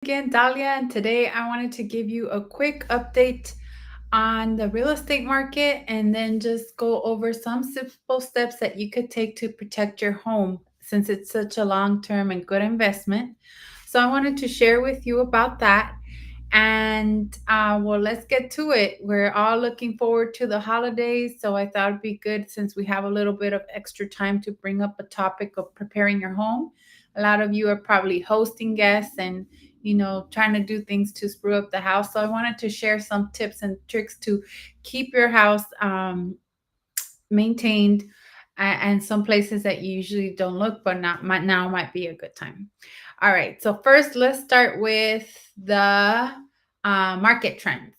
Again, Dahlia, and today I wanted to give you a quick update on the real estate market and then just go over some simple steps that you could take to protect your home since it's such a long term and good investment. So, I wanted to share with you about that. And well, let's get to it. We're all looking forward to the holidays. So, I thought it'd be good since we have a little bit of extra time to bring up a topic of preparing your home. A lot of you are probably hosting guests and trying to do things to screw up the house. So I wanted to share some tips and tricks to keep your house maintained, and some places that you usually don't look, but not might now might be a good time. All right. So first, let's start with the market trends.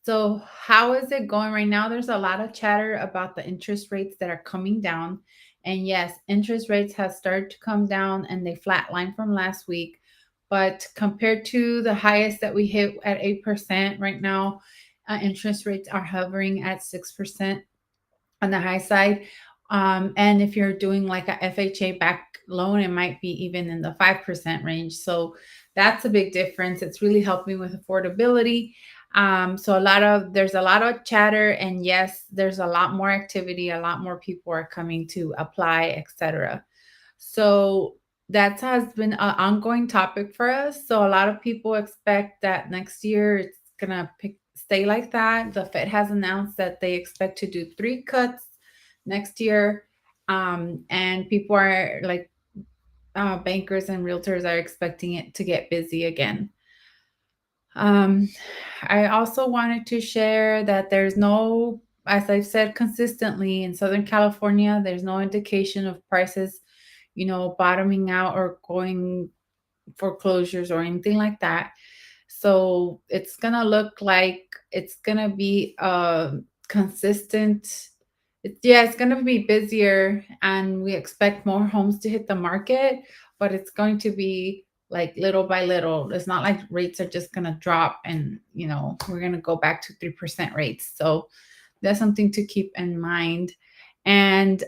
So how is it going right now? There's a lot of chatter about the interest rates that are coming down. And yes, interest rates have started to come down and they flatlined from last week. But compared to the highest that we hit at 8% right now, interest rates are hovering at 6% on the high side. And if you're doing like a FHA back loan, it might be even in the 5% range. So that's a big difference. It's really helping with affordability. So there's a lot of chatter, and yes, there's a lot more activity. A lot more people are coming to apply, etc. So that has been an ongoing topic for us. So a lot of people expect that next year it's gonna stay like that. The Fed has announced that they expect to do three cuts next year, and people are like bankers and realtors are expecting it to get busy again. Um, I also wanted to share that there's no, as I've said consistently, in Southern California, there's no indication of prices, bottoming out or going foreclosures or anything like that. So it's gonna look like it's gonna be consistent. Yeah, it's gonna be busier, and we expect more homes to hit the market, but it's going to be like little by little. It's not like rates are just gonna drop and we're gonna go back to 3% rates. So that's something to keep in mind. And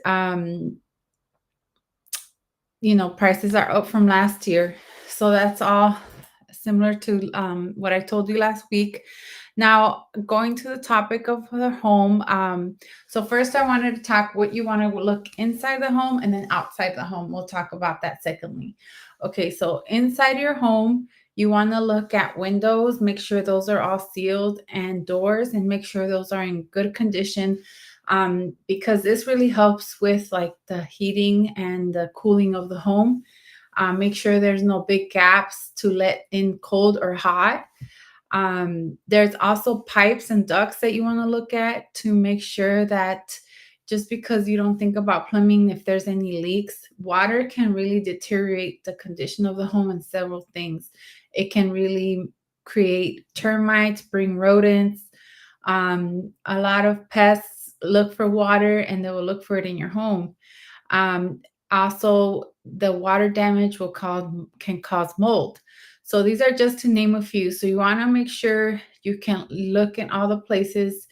prices are up from last year. So that's all similar to what I told you last week. Now, going to the topic of the home. So first, I wanted to talk what you want to look inside the home and then outside the home. We'll talk about that secondly. Okay, so inside your home, you want to look at windows, make sure those are all sealed, and doors, and make sure those are in good condition, because this really helps with like the heating and the cooling of the home. Make sure there's no big gaps to let in cold or hot. There's also pipes and ducts that you want to look at to make sure that just because you don't think about plumbing, if there's any leaks, water can really deteriorate the condition of the home and several things. It can really create termites, bring rodents. A lot of pests look for water and they will look for it in your home. Um, Also, the water damage can cause mold. So these are just to name a few. So you want to make sure you can look in all the places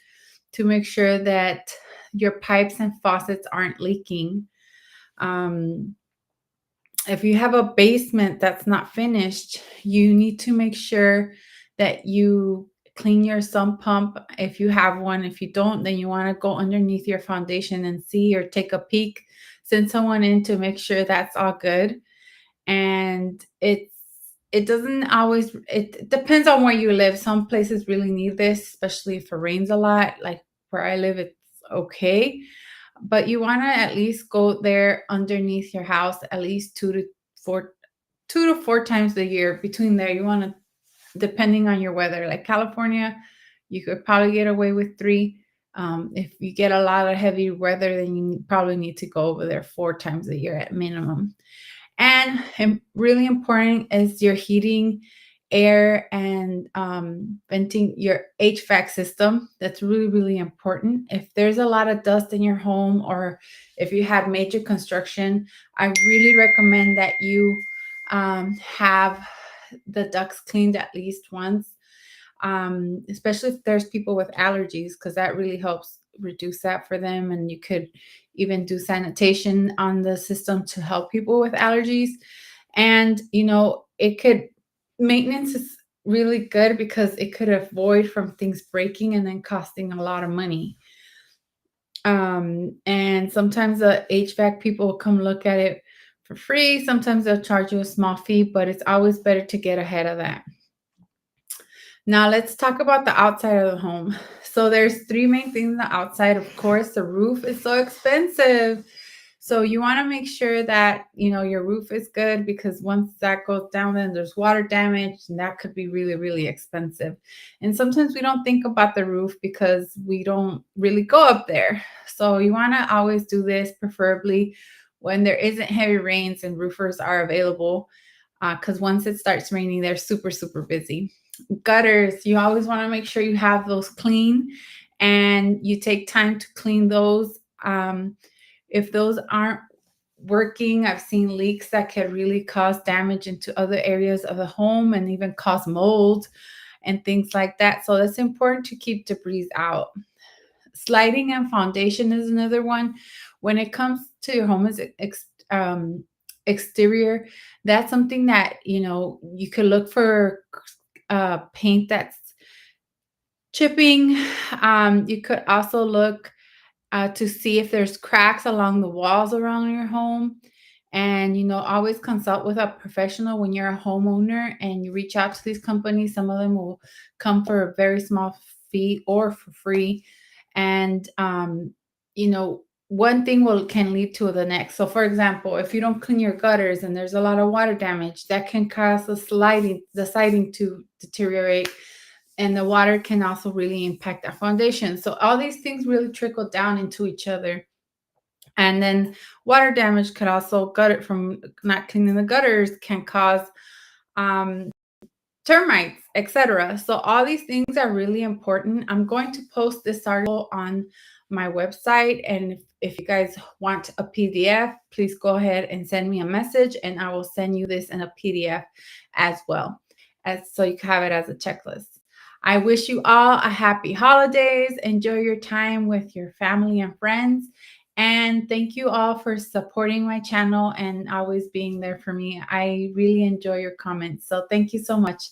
to make sure that your pipes and faucets aren't leaking. Um, if you have a basement that's not finished, you need to make sure that you clean your sump pump if you have one. If you don't, then you want to go underneath your foundation and see or take a peek, send someone in to make sure that's all good. And it doesn't always, it depends on where you live. Some places really need this, especially if it rains a lot. Like where I live, it's okay, but you want to at least go there underneath your house at least 2 to 4 times a year. Between there, you want to, depending on your weather, like California, you could probably get away with three. If you get a lot of heavy weather, then you probably need to go over there 4 times a year at minimum. And really important is your heating, air, and venting, your HVAC system. That's really, really important. If there's a lot of dust in your home or if you had major construction, I really recommend that you have the ducts cleaned at least once, especially if there's people with allergies, because that really helps reduce that for them. And you could even do sanitation on the system to help people with allergies. And, it could Maintenance is really good because it could avoid from things breaking and then costing a lot of money. And sometimes the HVAC people will come look at it for free. Sometimes they'll charge you a small fee, but it's always better to get ahead of that. Now let's talk about the outside of the home. So there's three main things on the outside. Of course, the roof is so expensive. So you want to make sure that, your roof is good, because once that goes down, then there's water damage and that could be really, really expensive. And sometimes we don't think about the roof because we don't really go up there. So you want to always do this, preferably when there isn't heavy rains and roofers are available, because once it starts raining, they're super, super busy. Gutters, you always want to make sure you have those clean and you take time to clean those. If those aren't working, I've seen leaks that can really cause damage into other areas of the home and even cause mold and things like that. So it's important to keep debris out. Sliding and foundation is another one. When it comes to your home's exterior, that's something that you could look for paint that's chipping. You could also look to see if there's cracks along the walls around your home. And, always consult with a professional when you're a homeowner and you reach out to these companies. Some of them will come for a very small fee or for free. And, one thing can lead to the next. So, for example, if you don't clean your gutters and there's a lot of water damage, that can cause the siding to deteriorate, and the water can also really impact our foundation. So all these things really trickle down into each other. And then water damage could also gutter from not cleaning the gutters can cause um, termites, etc. So all these things are really important. I'm going to post this article on my website, and if you guys want a PDF, please go ahead and send me a message, and I will send you this in a PDF as well, as so you can have it as a checklist. I wish you all a happy holidays. Enjoy your time with your family and friends. And thank you all for supporting my channel and always being there for me. I really enjoy your comments. So thank you so much.